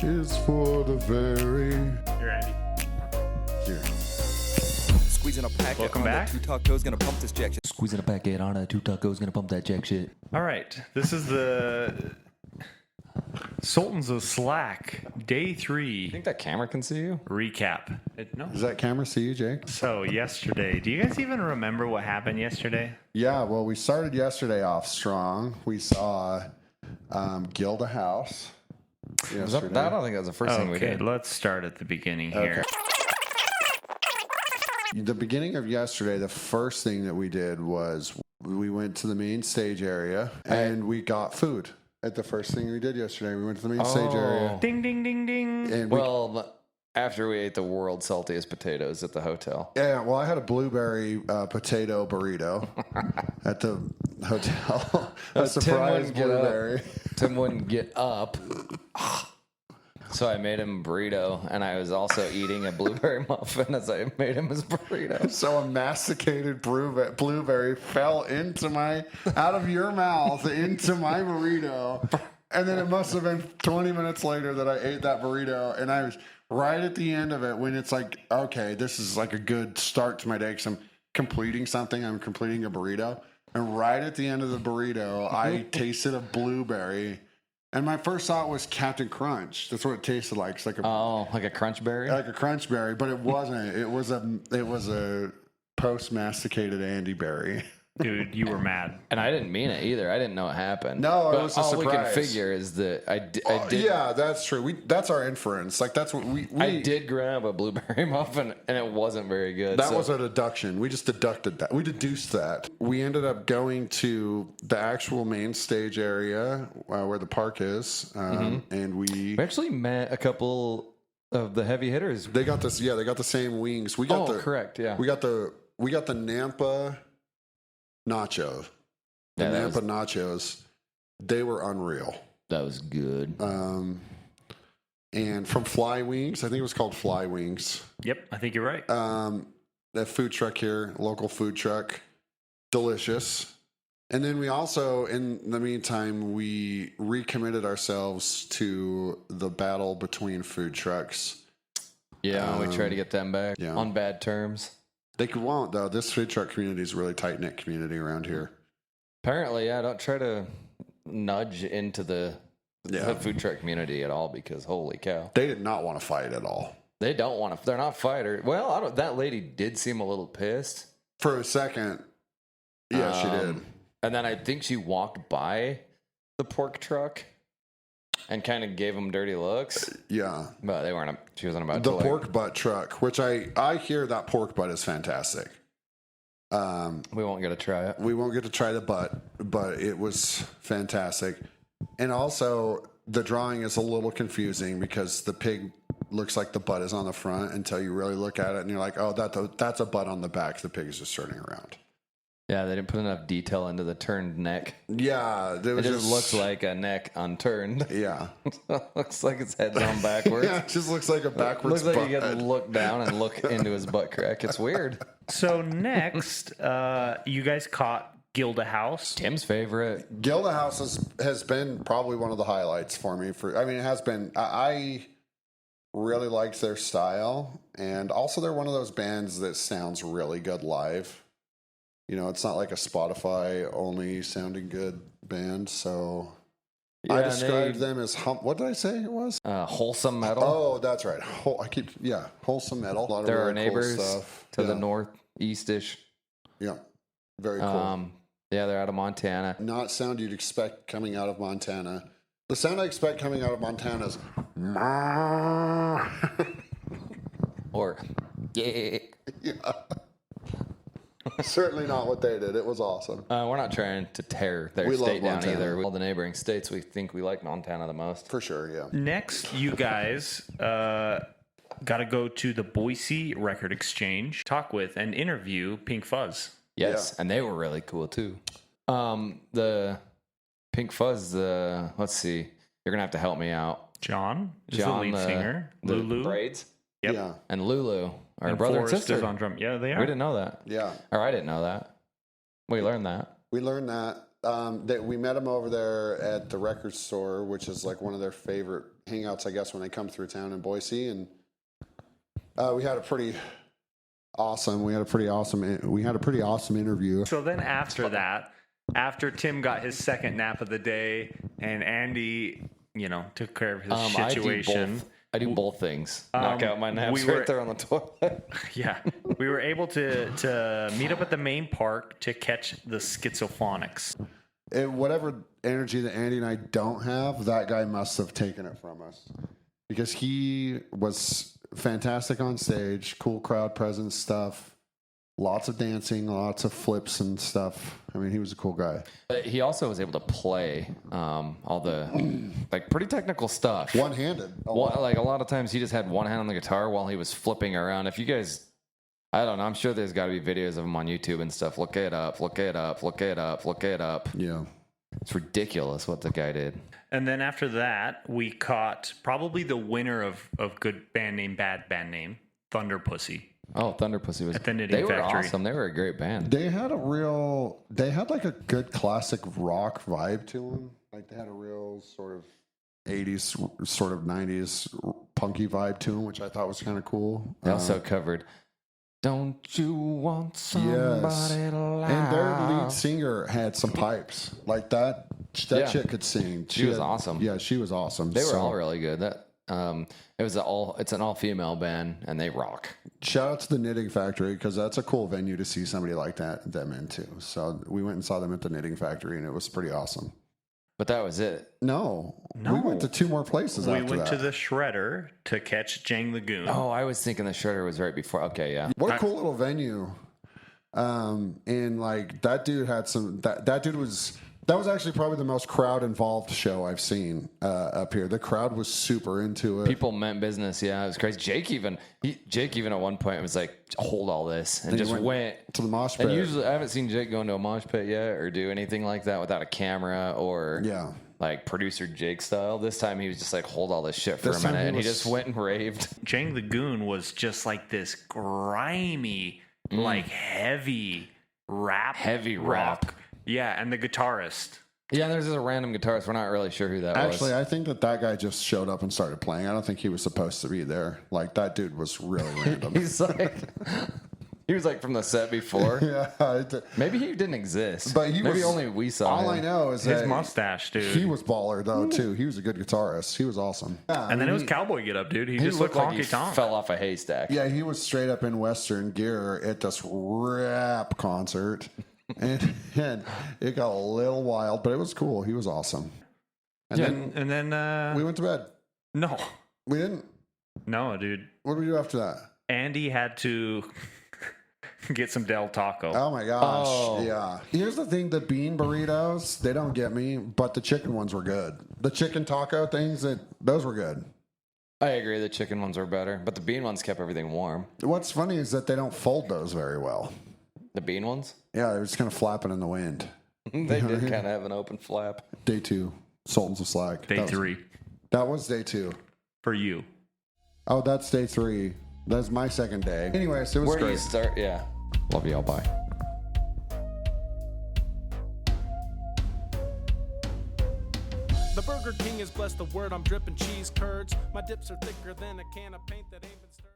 is for the very... Here, Andy. Here. Squeezing a packet. Welcome on back. The 2 tacos gonna pump this jack shit. Squeezing a packet on a 2 tacos, gonna pump that jack shit. All right. This is the Sultans of Slack, day 3 You think that camera can see you? recap. No. Does that camera see you, Jake? So, yesterday, do you guys even remember what happened yesterday? Yeah, well, we started yesterday off strong. We saw Gilda House yesterday. I don't think that was the first thing we Okay, did. let's start at the beginning here. The beginning of yesterday, the first thing that we did was we went to the main stage area and we got food. At the first thing we did yesterday, we went to the main stage area. Ding, ding, ding, ding. And After we ate the world's saltiest potatoes at the hotel. yeah, well, I had a blueberry potato burrito at the hotel. A surprise blueberry. Tim wouldn't get up. So I made him a burrito, and I was also eating a blueberry muffin as I made him his burrito. So a masticated blueberry fell out of your mouth into my burrito. And then it must have been 20 minutes later that I ate that burrito. And I was right at the end of it when it's like, okay, this is like a good start to my day because I'm completing something. I'm completing a burrito. And right at the end of the burrito, I tasted a blueberry. And my first thought was Captain Crunch. That's what it tasted like. It's like like a crunch berry? like a crunch berry, but it wasn't. It was a post-masticated Andy berry. Dude, you were mad. And I didn't mean it either. I didn't know it happened. No, it but was a all surprise. we can figure is that I did. Yeah, that's true. That's our inference. Like that's what we I did grab a blueberry muffin, and it wasn't very good. That was a deduction. We just deducted that. We deduced that. We ended up going to the actual main stage area where the park is, and we actually met a couple of the heavy hitters. they got this. Yeah, they got the same wings. We got correct. Yeah, We got the Nampa Nachos. The Yeah, Nampa Nachos. They were unreal. that was good. And from Fly Wings, I think it was called Fly Wings. Yep, I think you're right. That food truck here, local food truck, delicious. And then we also, in the meantime, we recommitted ourselves to the battle between food trucks. Yeah, we try to get them back yeah. on bad terms. They won't, though. This food truck community is a really tight-knit community around here. Apparently, yeah. Don't try to nudge into the food truck community at all because holy cow, They did not want to fight at all. they don't want to. They're not fighters. Well, that lady did seem a little pissed. For a second, yeah, she did. And then I think she walked by the pork truck and kind of gave them dirty looks. Yeah. But they weren't. She wasn't about The to. pork butt truck, which I hear that pork butt is fantastic. We won't get to try it. We won't get to try the butt, but it was fantastic. And also, the drawing is a little confusing because the pig looks like the butt is on the front until you really look at it and you're like, oh, that's a butt on the back. The pig is just turning around. Yeah, they didn't put enough detail into the turned neck. Yeah. It just looks like a neck unturned. Yeah. Looks like its head's on backwards. Yeah, it just looks like a backwards Looks like butt. you got to look down and look into his butt crack. It's weird. So next, you guys caught Gilda House. Tim's favorite. Gilda House has been probably one of the highlights for me. It has been. I really liked their style, and also they're one of those bands that sounds really good live. You know, it's not like a Spotify only sounding good band. So I described them as what did I say it was? Wholesome Metal. Oh, that's right. Wholesome Metal. A lot of They're really our neighbors cool stuff. to the northeast-ish. Yeah, very cool. Yeah, they're out of Montana. Not sound you'd expect coming out of Montana. The sound I expect coming out of Montana is Or, yeah. Certainly not what they did. It was awesome. We're not trying to tear their We love state down Montana. either. All the neighboring states, we think we like Montana the most. For sure, yeah. Next, you guys got to go to the Boise Record Exchange, talk with and interview Pink Fuzz. Yes, and they were really cool too. The Pink Fuzz, let's see. You're going to have to help me out. John is John, the lead singer. the Lulu. Braids. Yep. Yeah. And Lulu, our And brother Forrest and sister. is on drum. Yeah, they are. We didn't know that. Yeah. Or I didn't know that. We learned that. We learned that. that we met him over there at the record store, which is like one of their favorite hangouts, I guess, when they come through town in Boise. And we had a pretty awesome interview. So then after that, after Tim got his second nap of the day and Andy, took care of his situation. I do both things. Knock out my naps we were- right there on the toilet. Yeah, we were able to meet up at the main park to catch the Schizophonics. Whatever energy that Andy and I don't have, that guy must have taken it from us, because he was fantastic on stage, cool crowd presence stuff, lots of dancing, lots of flips and stuff. I mean, he was a cool guy. But he also was able to play all the pretty technical stuff. One-handed. A lot of times he just had one hand on the guitar while he was flipping around. If you guys, I don't know, I'm sure there's got to be videos of him on YouTube and stuff. Look it up. Yeah. It's ridiculous what the guy did. And then after that, we caught probably the winner of Good Band Name, Bad Band Name, Thunder Pussy. Oh, Thunder Pussy was. At the Knitting They were Factory. awesome. They were a great band. They had like a good classic rock vibe to them. Like they had a real sort of 80s, sort of 90s punky vibe to them, which I thought was kind of cool. They also covered "Don't You Want Somebody to Love?" And their lead singer had some pipes like that. That chick could sing. She was awesome. Yeah, she was awesome. They were all really good. It's an all female band and they rock. Shout out to the Knitting Factory, because that's a cool venue to see somebody like them into. So we went and saw them at the Knitting Factory, and it was pretty awesome. But that was it. No. We went to 2 more places We after went that. to the Shredder to catch Jang the Goon. Oh, I was thinking the Shredder was right before. Okay, yeah. What a cool little venue. And like that dude had some. That was actually probably the most crowd involved show I've seen up here. The crowd was super into it. People meant business. Yeah, it was crazy. Jake even at one point was like, "Hold all this," and Then just he went to the mosh pit. And usually, I haven't seen Jake go into a mosh pit yet or do anything like that without a camera or like producer Jake style. This time he was just like, "Hold all this shit for This a time minute," he and he was- just went and raved. Jang the Goon was just like this grimy, like heavy rap. Heavy rock. Yeah, and the guitarist. Yeah, there's just a random guitarist. We're not really sure who that Actually, was. I think that guy just showed up and started playing. I don't think he was supposed to be there. Like that dude was really random. He was like from the set before. Yeah, Maybe he didn't exist. but he Maybe was, only we saw All him. I know is His that mustache, dude. he was baller though too. He was a good guitarist. He was awesome. Yeah, and then it was cowboy get up, dude. He just looked like he honky tonk. fell off a haystack. Yeah, he was straight up in Western gear at this rap concert. and it got a little wild, but it was cool. He was awesome. And then we went to bed. no, We didn't. no, dude. What did we do after that? Andy had to get some Dell taco. Oh my gosh. Oh. Yeah. Here's the thing, the bean burritos, they don't get me, but the chicken ones were good. The chicken taco things, those were good. I agree. The chicken ones were better, but the bean ones kept everything warm. What's funny is that they don't fold those very well. The bean ones? Yeah, they're just kind of flapping in the wind. They did kind of have an open flap. Day 2, Sultans of Slack. Day 3 That was day 2. for you. Oh, that's day 3. That's my second day. Anyways, it was Where do you great. start? Yeah. Love y'all. Bye. The Burger King is blessed, the word I'm dripping cheese curds. My dips are thicker than a can of paint that ain't been stirred.